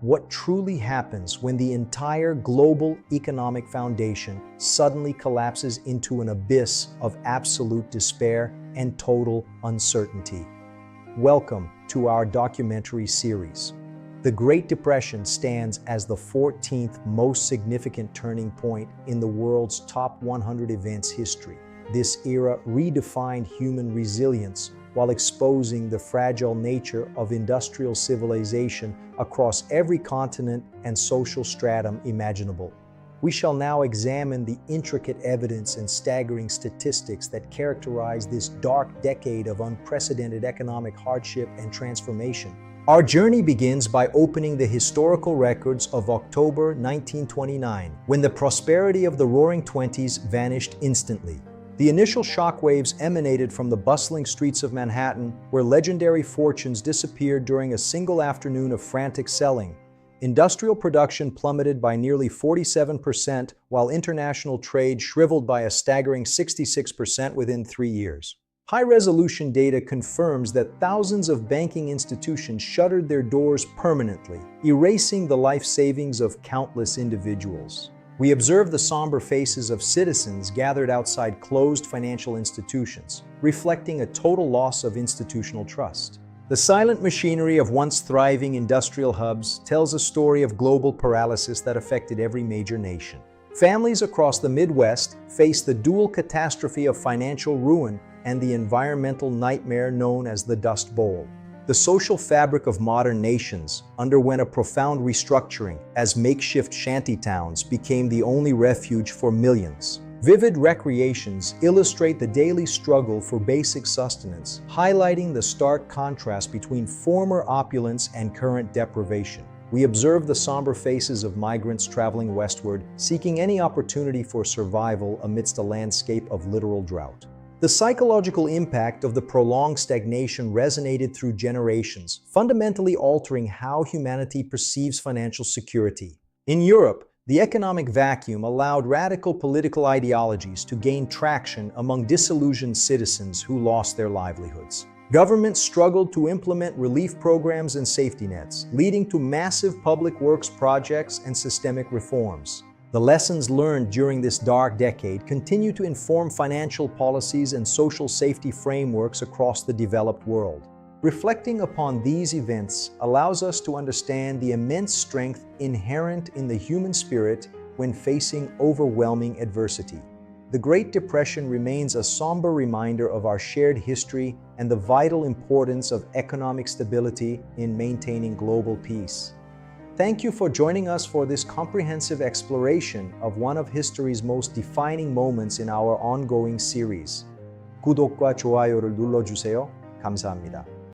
what truly happens when the entire global economic foundation suddenly collapses into an abyss of absolute despair and total uncertainty. Welcome to our documentary series. The Great Depression stands as the 14th most significant turning point in the world's top 100 events history. This era redefined human resilience while exposing the fragile nature of industrial civilization across every continent and social stratum imaginable. We shall now examine the intricate evidence and staggering statistics that characterize this dark decade of unprecedented economic hardship and transformation. Our journey begins by opening the historical records of October 1929, when the prosperity of the Roaring Twenties vanished instantly. The initial shockwaves emanated from the bustling streets of Manhattan, where legendary fortunes disappeared during a single afternoon of frantic selling. Industrial production plummeted by nearly 47%, while international trade shriveled by a staggering 66% within 3 years. High-resolution data confirms that thousands of banking institutions shuttered their doors permanently, erasing the life savings of countless individuals. We observe the somber faces of citizens gathered outside closed financial institutions, reflecting a total loss of institutional trust. The silent machinery of once thriving industrial hubs tells a story of global paralysis that affected every major nation. Families across the Midwest face the dual catastrophe of financial ruin and the environmental nightmare known as the Dust Bowl. The social fabric of modern nations underwent a profound restructuring as makeshift shantytowns became the only refuge for millions. Vivid recreations illustrate the daily struggle for basic sustenance, highlighting the stark contrast between former opulence and current deprivation. We observe the somber faces of migrants traveling westward, seeking any opportunity for survival amidst a landscape of literal drought. The psychological impact of the prolonged stagnation resonated through generations, fundamentally altering how humanity perceives financial security. In Europe, the economic vacuum allowed radical political ideologies to gain traction among disillusioned citizens who lost their livelihoods. Governments struggled to implement relief programs and safety nets, leading to massive public works projects and systemic reforms. The lessons learned during this dark decade continue to inform financial policies and social safety frameworks across the developed world. Reflecting upon these events allows us to understand the immense strength inherent in the human spirit when facing overwhelming adversity. The Great Depression remains a somber reminder of our shared history and the vital importance of economic stability in maintaining global peace. Thank you for joining us for this comprehensive exploration of one of history's most defining moments in our ongoing series. 구독과 좋아요를 눌러주세요. 감사합니다.